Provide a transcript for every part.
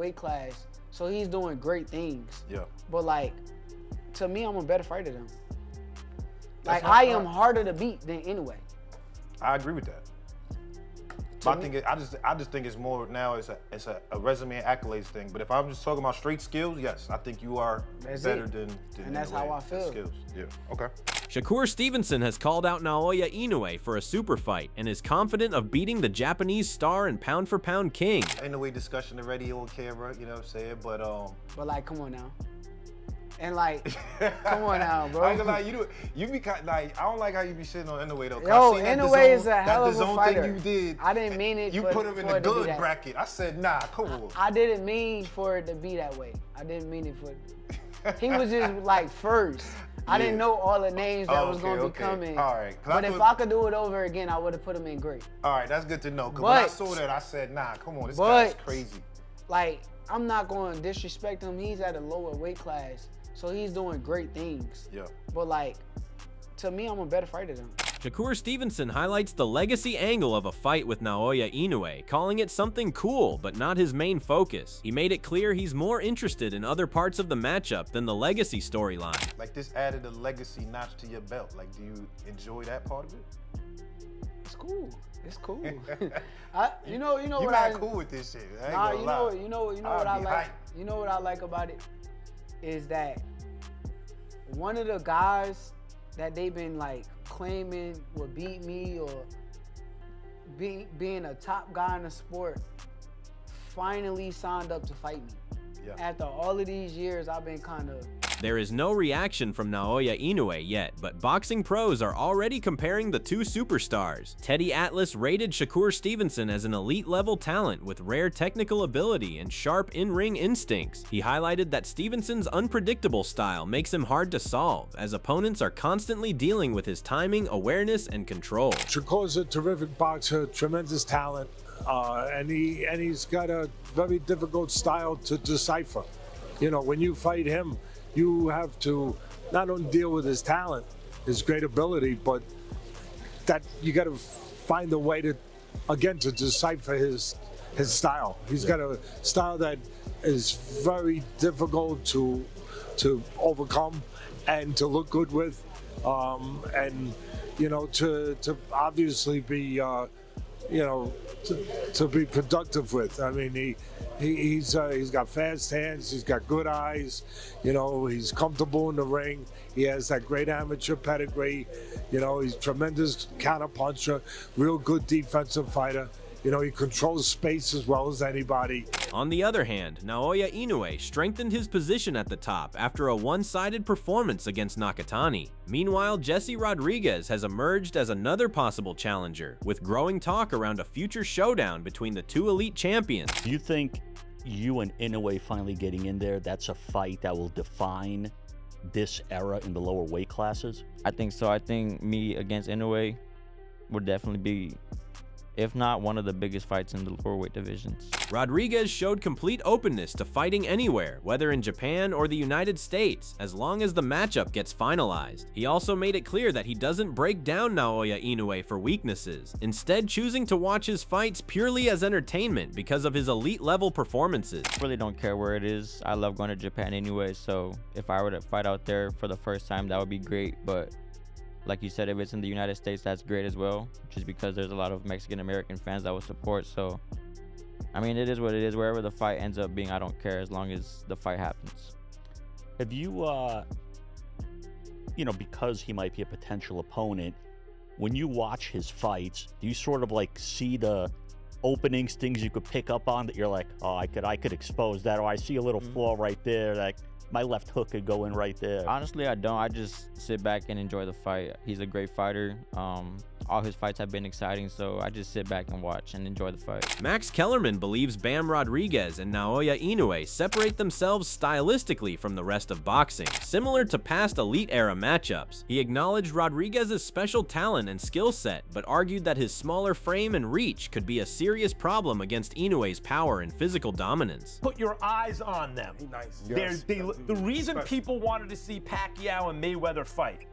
weight class, so he's doing great things. Yeah. But like, to me, I'm a better fighter than him. Like, I am harder to beat than Inoue. I agree with that. But I just think it's more now. It's a resume and accolades thing. But if I'm just talking about straight skills, yes, I think you are better than and that's how I feel. Skills. Yeah. Okay. Shakur Stevenson has called out Naoya Inoue for a super fight and is confident of beating the Japanese star and pound-for-pound king. Inoue discussion already on camera, you know what I'm saying? But like, come on now. And like, come on now, bro. I ain't gonna lie, you be like, I don't like how you be shitting on Inoue though. Yo, Inoue is a hell of a fighter. Thing you did, I didn't mean it. You put him in the good bracket. I said, nah, come on. I didn't mean for it to be that way. I didn't mean it for. He was just like first. I didn't know all the names that was gonna be coming. All right. But if I could do it over again, I would have put him in great. All right, that's good to know. Cause when I saw that, I said, nah, come on, this guy's crazy. Like, I'm not going to disrespect him. He's at a lower weight class. So he's doing great things. Yeah. But like, to me, I'm a better fighter than him. Shakur Stevenson highlights the legacy angle of a fight with Naoya Inoue, calling it something cool, but not his main focus. He made it clear he's more interested in other parts of the matchup than the legacy storyline. Like, this added a legacy notch to your belt. Like, do you enjoy that part of it? It's cool. It's cool. You're what not cool with this shit. Nah, you know what I like. You know what I like about it is that one of the guys that they've been like claiming would beat me or being a top guy in the sport finally signed up to fight me. Yeah. After all of these years, I've been kind of... There is no reaction from Naoya Inoue yet, but boxing pros are already comparing the two superstars. Teddy Atlas rated Shakur Stevenson as an elite-level talent with rare technical ability and sharp in-ring instincts. He highlighted that Stevenson's unpredictable style makes him hard to solve, as opponents are constantly dealing with his timing, awareness, and control. Shakur's a terrific boxer, tremendous talent, and he's got a very difficult style to decipher. You know, when you fight him, you have to not only deal with his talent, his great ability, but that you got to find a way to, again, to decipher his style. He's got a style that is very difficult to overcome and to look good with, and you know, to obviously be, you know, to be productive with. I mean, he's got fast hands, he's got good eyes, you know, he's comfortable in the ring, he has that great amateur pedigree, you know, he's tremendous counter puncher, real good defensive fighter. You know, he controls space as well as anybody. On the other hand, Naoya Inoue strengthened his position at the top after a one-sided performance against Nakatani. Meanwhile, Jesse Rodriguez has emerged as another possible challenger, with growing talk around a future showdown between the two elite champions. Do you think you and Inoue finally getting in there, that's a fight that will define this era in the lower weight classes? I think so. I think me against Inoue would definitely be, if not one of the biggest fights in the lower weight divisions. Rodriguez showed complete openness to fighting anywhere, whether in Japan or the United States, as long as the matchup gets finalized. He also made it clear that he doesn't break down Naoya Inoue for weaknesses, instead choosing to watch his fights purely as entertainment because of his elite-level performances. I really don't care where it is. I love going to Japan anyway, so if I were to fight out there for the first time, that would be great, but like you said, if it's in the United States, that's great as well, just because there's a lot of Mexican-American fans that will support. So, I mean, it is what it is. Wherever the fight ends up being, I don't care as long as the fight happens. Have you, you know, because he might be a potential opponent, when you watch his fights, do you sort of like see the openings, things you could pick up on that you're like, oh, I could expose that, or I see a little flaw right there, like my left hook could go in right there? Honestly, I don't. I just sit back and enjoy the fight. He's a great fighter. All his fights have been exciting, so I just sit back and watch and enjoy the fight. Max Kellerman believes Bam Rodriguez and Naoya Inoue separate themselves stylistically from the rest of boxing, similar to past elite-era matchups. He acknowledged Rodriguez's special talent and skill set, but argued that his smaller frame and reach could be a serious problem against Inoue's power and physical dominance. Put your eyes on them. Nice. The reason people wanted to see Pacquiao and Mayweather fight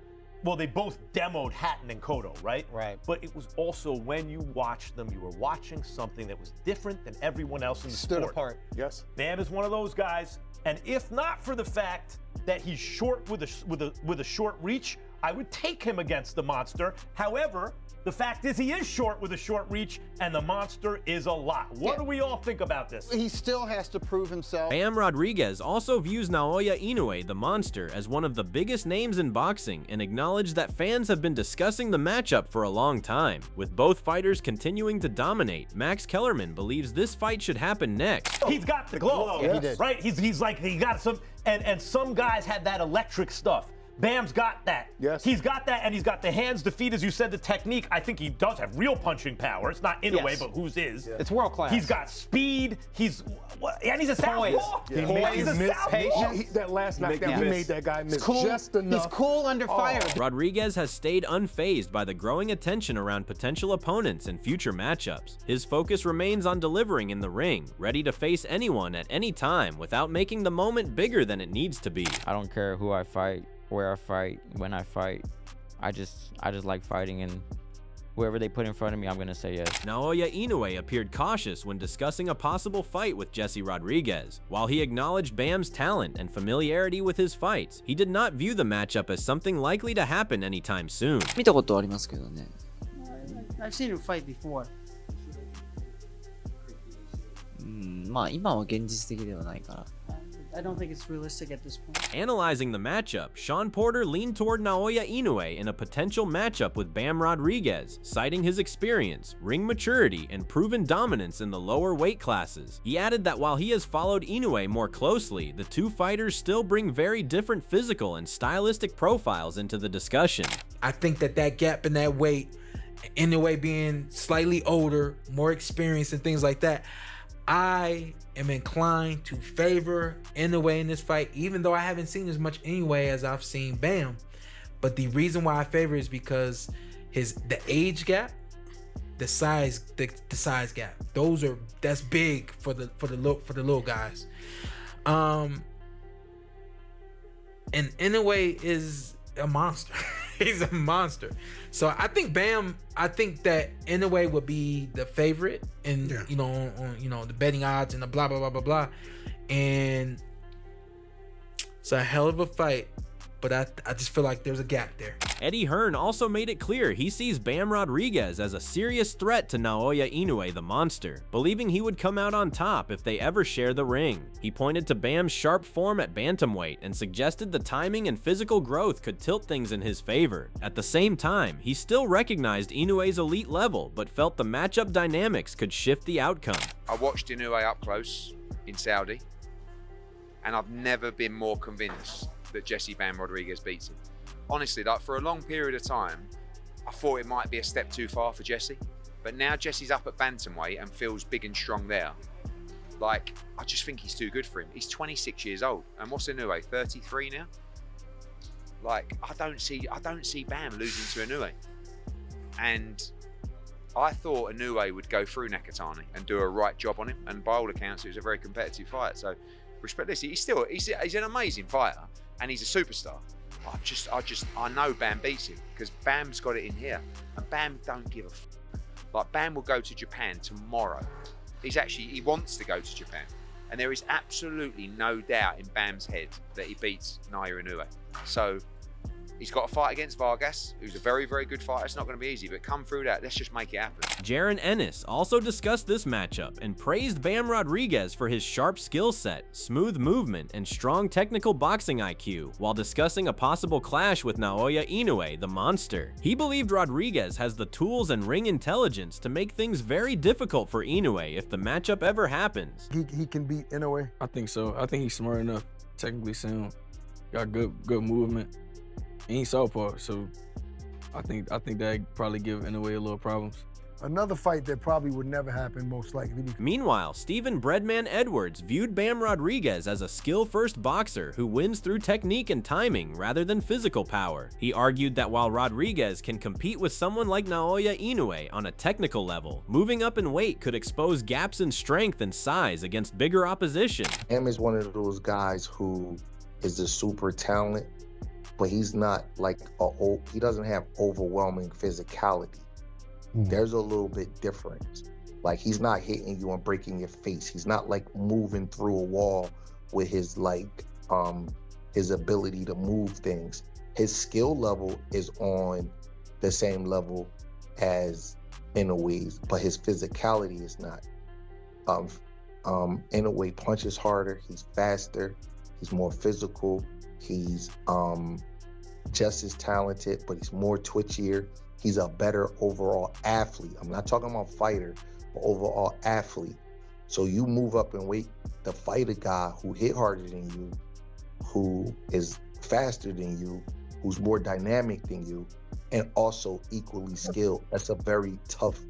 well, they both demoed Hatton and Cotto, right? Right. But it was also when you watched them, you were watching something that was different than everyone else in the sport. Stood apart. Yes. Bam is one of those guys, and if not for the fact that he's short with a short reach, I would take him against the monster. However, the fact is he is short with a short reach, and the monster is a lot. What do we all think about this? He still has to prove himself. Bam Rodriguez also views Naoya Inoue, the monster, as one of the biggest names in boxing and acknowledged that fans have been discussing the matchup for a long time. With both fighters continuing to dominate, Max Kellerman believes this fight should happen next. He's got the glow, Yeah, he did. right? He's like, he got some, and some guys had that electric stuff. Bam's got that. Yes. He's got that, and he's got the hands, the feet, as you said, the technique. I think he does have real punching power. It's not Inoue, Yes. but whose is. Yeah. It's world class. He's got speed. And he's a southpaw. Yeah. He's a southpaw. That last knockdown, he made that guy miss cool. just enough. He's cool under fire. Rodriguez has stayed unfazed by the growing attention around potential opponents and future matchups. His focus remains on delivering in the ring, ready to face anyone at any time without making the moment bigger than it needs to be. I don't care who I fight, where I fight, when I fight. I just like fighting, and whoever they put in front of me, I'm gonna say yes. Naoya Inoue appeared cautious when discussing a possible fight with Jesse Rodriguez. While he acknowledged Bam's talent and familiarity with his fights, he did not view the matchup as something likely to happen anytime soon. 見たことありますけどね。 I've seen him fight before. まあ今は現実的ではないから。 I don't think it's realistic at this point. Analyzing the matchup, Sean Porter leaned toward Naoya Inoue in a potential matchup with Bam Rodriguez, citing his experience, ring maturity, and proven dominance in the lower weight classes. He added that while he has followed Inoue more closely, the two fighters still bring very different physical and stylistic profiles into the discussion. I think that gap in that weight, Inoue being slightly older, more experienced and things like that, I am inclined to favor Inoue in this fight, even though I haven't seen as much Inoue as I've seen Bam. But the reason why I favor is because the age gap, the size gap. That's big for the little guys. And Inoue is a monster. He's a monster. So I think that Inoue would be the favorite, and on the betting odds and the blah blah blah blah blah. And it's a hell of a fight, but I just feel like there's a gap there. Eddie Hearn also made it clear he sees Bam Rodriguez as a serious threat to Naoya Inoue, the monster, believing he would come out on top if they ever share the ring. He pointed to Bam's sharp form at bantamweight and suggested the timing and physical growth could tilt things in his favor. At the same time, he still recognized Inoue's elite level, but felt the matchup dynamics could shift the outcome. I watched Inoue up close in Saudi, and I've never been more convinced that Jesse Bam Rodriguez beats him. Honestly, like for a long period of time, I thought it might be a step too far for Jesse. But now Jesse's up at bantamweight and feels big and strong there. Like, I just think he's too good for him. He's 26 years old. And what's Inoue, 33 now? Like, I don't see Bam losing to Inoue. And I thought Inoue would go through Nakatani and do a right job on him. And by all accounts, it was a very competitive fight. So respect this. He's an amazing fighter and he's a superstar. I know Bam beats him because Bam's got it in here, and Bam don't give a f. Like, Bam will go to Japan tomorrow. He wants to go to Japan, and there is absolutely no doubt in Bam's head that he beats Naoya Inoue. So he's got a fight against Vargas, who's a very, very good fighter. It's not going to be easy, but come through that. Let's just make it happen. Jaron Ennis also discussed this matchup and praised Bam Rodriguez for his sharp skill set, smooth movement, and strong technical boxing IQ, while discussing a possible clash with Naoya Inoue, the monster. He believed Rodriguez has the tools and ring intelligence to make things very difficult for Inoue if the matchup ever happens. He can beat Inoue? I think so. I think he's smart enough, technically sound, got good movement. And he's southpaw, so I think that probably give Inoue a little problems. Another fight that probably would never happen, most likely. Meanwhile, Stephen Breadman Edwards viewed Bam Rodriguez as a skill-first boxer who wins through technique and timing rather than physical power. He argued that while Rodriguez can compete with someone like Naoya Inoue on a technical level, moving up in weight could expose gaps in strength and size against bigger opposition. Bam is one of those guys who is a super talent, but he's not like he doesn't have overwhelming physicality. There's a little bit difference. Like, he's not hitting you and breaking your face. He's not like moving through a wall with his his ability to move things. His skill level is on the same level as Inoue's, but his physicality is not. Inoue punches harder, he's faster, he's more physical, he's just as talented, but he's more twitchier. He's a better overall athlete. I'm not talking about fighter, but overall athlete. So you move up in weight to fight a guy who hit harder than you, who is faster than you, who's more dynamic than you, and also equally skilled. That's a very tough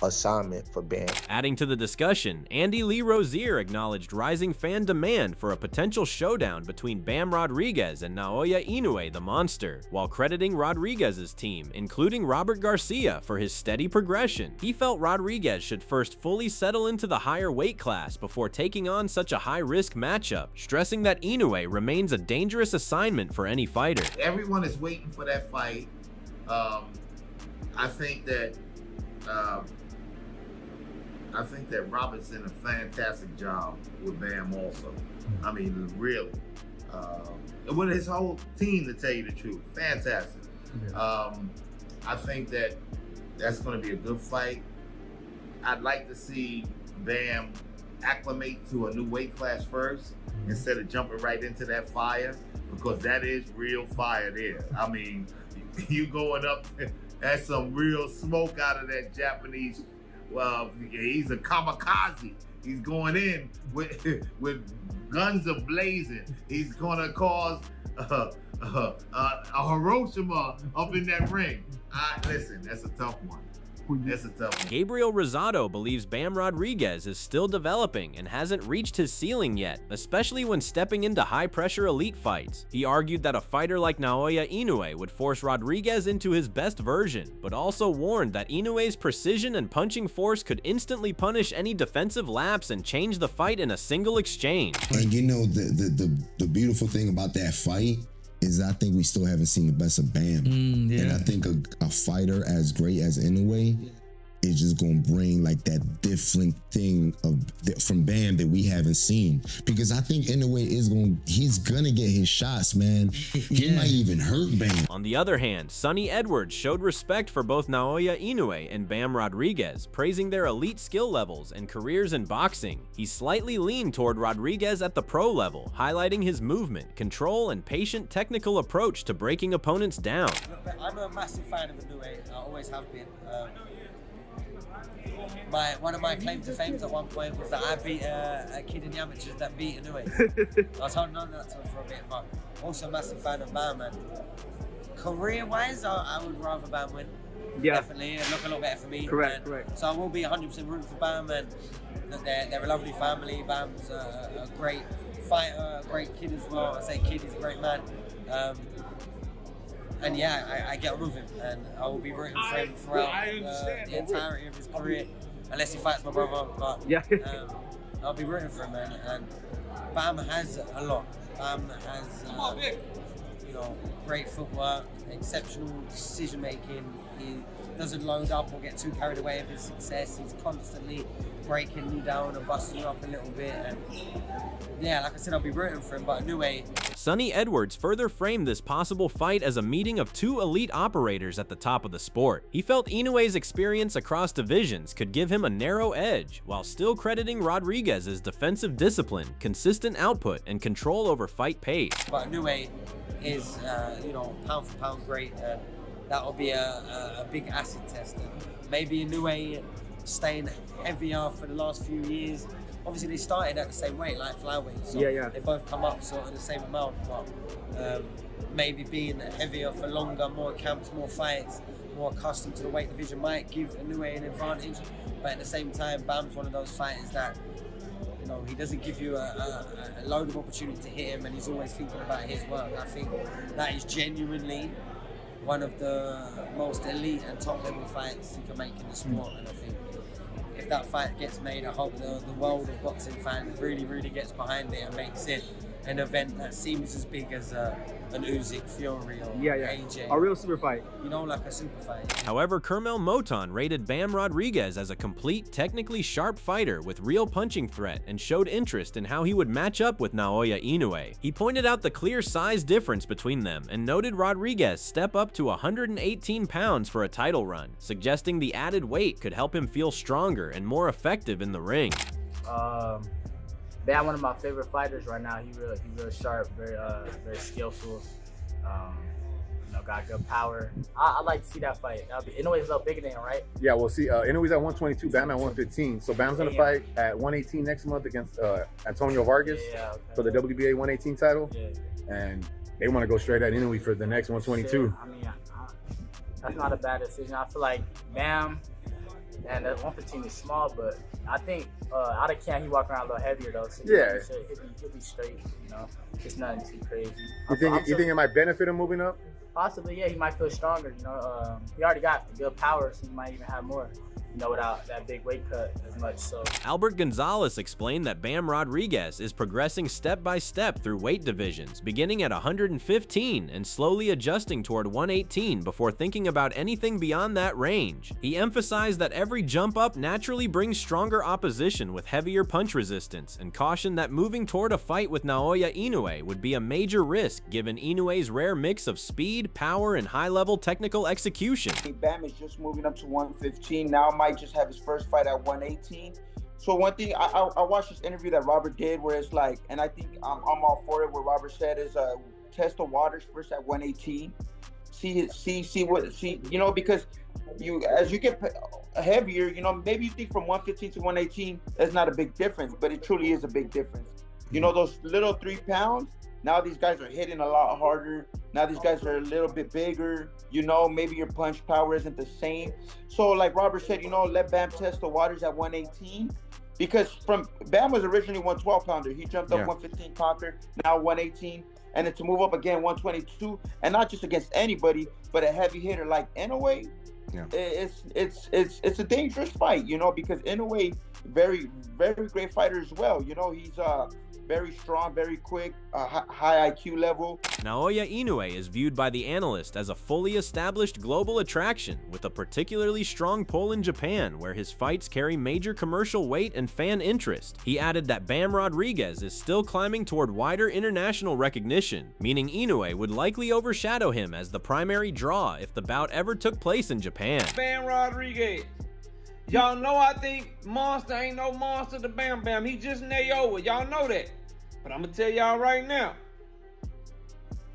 assignment for Bam. Adding to the discussion, Andy Lee Rozier acknowledged rising fan demand for a potential showdown between Bam Rodriguez and Naoya Inoue, the Monster, while crediting Rodriguez's team, including Robert Garcia, for his steady progression. He felt Rodriguez should first fully settle into the higher weight class before taking on such a high-risk matchup, stressing that Inoue remains a dangerous assignment for any fighter. Everyone is waiting for that fight. I think that Robert's did a fantastic job with Bam also. I mean, really. With his whole team, to tell you the truth. Fantastic. Yeah. I think that that's going to be a good fight. I'd like to see Bam acclimate to a new weight class first instead of jumping right into that fire, because that is real fire there. I mean, you going up, that's some real smoke out of that Japanese. Well, he's a kamikaze. He's going in with guns ablazing. He's gonna cause a Hiroshima up in that ring. Listen, that's a tough one. That's a tough one. Gabriel Rosado believes Bam Rodriguez is still developing and hasn't reached his ceiling yet, especially when stepping into high-pressure elite fights. He argued that a fighter like Naoya Inoue would force Rodriguez into his best version, but also warned that Inoue's precision and punching force could instantly punish any defensive lapse and change the fight in a single exchange. And you know, the beautiful thing about that fight is I think we still haven't seen the best of Bam. Yeah. And I think a fighter as great as Inoue is just gonna bring like that different thing from Bam that we haven't seen. Because I think Inoue he's gonna get his shots, man. He might even hurt Bam. On the other hand, Sonny Edwards showed respect for both Naoya Inoue and Bam Rodriguez, praising their elite skill levels and careers in boxing. He slightly leaned toward Rodriguez at the pro level, highlighting his movement, control, and patient technical approach to breaking opponents down. I'm a massive fan of Inoue. I always have been. One of my claims to fame at one point was that I beat a kid in the amateurs that beat Inoue. I was holding on to that for a bit, but also a massive fan of Bam. And career-wise, I would rather Bam win. Yeah. Definitely, it'd look a lot better for me. Correct. So I will be 100% rooting for Bam, and they're a lovely family. Bam's a great fighter, a great kid as well. I say kid, he's a great man. And yeah, I get on with him, and I will be rooting for him throughout the entirety of his career, unless he fights my brother. But I'll be rooting for him, man. And Bam has a lot. Bam has, great footwork, exceptional decision making. He doesn't load up or get too carried away with his success. He's constantly breaking me down and busting me up a little bit. And yeah, like I said, I'll be rooting for him, but Inoue. Sonny Edwards further framed this possible fight as a meeting of two elite operators at the top of the sport. He felt Inoue's experience across divisions could give him a narrow edge, while still crediting Rodriguez's defensive discipline, consistent output, and control over fight pace. But Inoue is, pound for pound great, and that will be a big acid test. And maybe Inoue staying heavier for the last few years. Obviously, they started at the same weight, like flyweight, so they both come up sort of the same amount. But maybe being heavier for longer, more camps, more fights, more accustomed to the weight division might give Inoue an advantage. But at the same time, Bam's one of those fighters that, he doesn't give you a load of opportunity to hit him, and he's always thinking about his work. I think that is genuinely one of the most elite and top level fights you can make in the sport. And I think if that fight gets made, I hope the world of boxing fans really gets behind it and makes it an event that seems as big as an Usyk Fury or AJ. A real super fight. You know, like a super fight. However, Kermel Moton rated Bam Rodriguez as a complete, technically sharp fighter with real punching threat and showed interest in how he would match up with Naoya Inoue. He pointed out the clear size difference between them and noted Rodriguez step up to 118 pounds for a title run, suggesting the added weight could help him feel stronger and more effective in the ring. Bam, one of my favorite fighters right now. He real sharp, very skillful. You know, got good power. I like to see that fight. Inoue's a little bigger than him, right? Yeah, we'll see. Inoue's at 122, Bam at 115. So Bam's gonna fight at 118 next month against Antonio Vargas for the WBA 118 title. And they want to go straight at Inoue for the next 122. I mean, that's not a bad decision. I feel like Bam, and that 115 is small, but I think out of camp he walk around a little heavier though. So he'll be straight. You know, it's nothing too crazy. You think it might benefit him moving up? Possibly, yeah. He might feel stronger. You know, he already got good power, so he might even have more. You know, without that big weight cut as much. So Albert Gonzalez explained that Bam Rodriguez is progressing step by step through weight divisions, beginning at 115 and slowly adjusting toward 118 before thinking about anything beyond that range. He emphasized that every jump up naturally brings stronger opposition with heavier punch resistance and cautioned that moving toward a fight with Naoya Inoue would be a major risk given Inoue's rare mix of speed, power, and high-level technical execution. Bam is just moving up to 115 now. Might just have his first fight at 118. So one thing I watched this interview that Robert did where it's like, and I think I'm all for it, what Robert said is test the waters first at 118, see you know, because as you get heavier, you know, maybe you think from 115 to 118 that's not a big difference, but it truly is a big difference. You know, those little 3 pounds, now these guys are hitting a lot harder. Now these guys are a little bit bigger. You know, maybe your punch power isn't the same. So like Robert said, you know, let Bam test the waters at 118. Because Bam was originally 112 pounder. He jumped up 115, conquered, now 118. And then to move up again, 122. And not just against anybody, but a heavy hitter like Inoue. It's a dangerous fight, you know, because Inoue, very great fighter as well. You know, he's very strong, very quick, high IQ level. Naoya Inoue is viewed by the analyst as a fully established global attraction with a particularly strong pull in Japan where his fights carry major commercial weight and fan interest. He added that Bam Rodriguez is still climbing toward wider international recognition, meaning Inoue would likely overshadow him as the primary draw if the bout ever took place in Japan. Bam Rodriguez. Y'all know I think Monster ain't no monster to Bam Bam. He just Naoya. Y'all know that. But I'm going to tell y'all right now.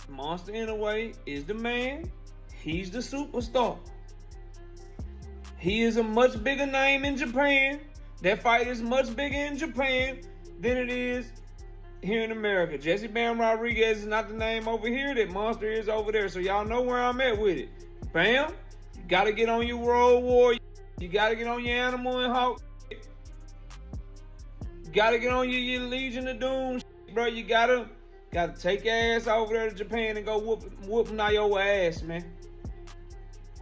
Monster Inoue is the man. He's the superstar. He is a much bigger name in Japan. That fight is much bigger in Japan than it is here in America. Jesse Bam Rodriguez is not the name over here that Monster is over there. So y'all know where I'm at with it. Bam, you got to get on your Road Warrior. You gotta get on your Animal and Hawk. You gotta get on your Legion of Doom, bro. You gotta take your ass over there to Japan and go whoop Naoya ass, man.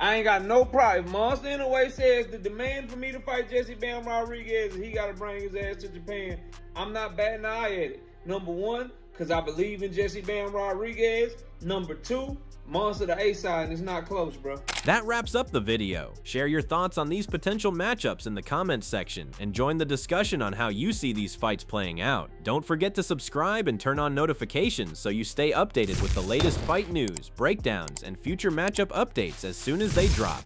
I ain't got no problem. If Monster Inoue says the demand for me to fight Jesse Bam Rodriguez, he gotta bring his ass to Japan. I'm not batting an eye at it. Number one, because I believe in Jesse Bam Rodriguez. Number two, Monster the A-side and it's not close, bro. That wraps up the video. Share your thoughts on these potential matchups in the comments section and join the discussion on how you see these fights playing out. Don't forget to subscribe and turn on notifications so you stay updated with the latest fight news, breakdowns, and future matchup updates as soon as they drop.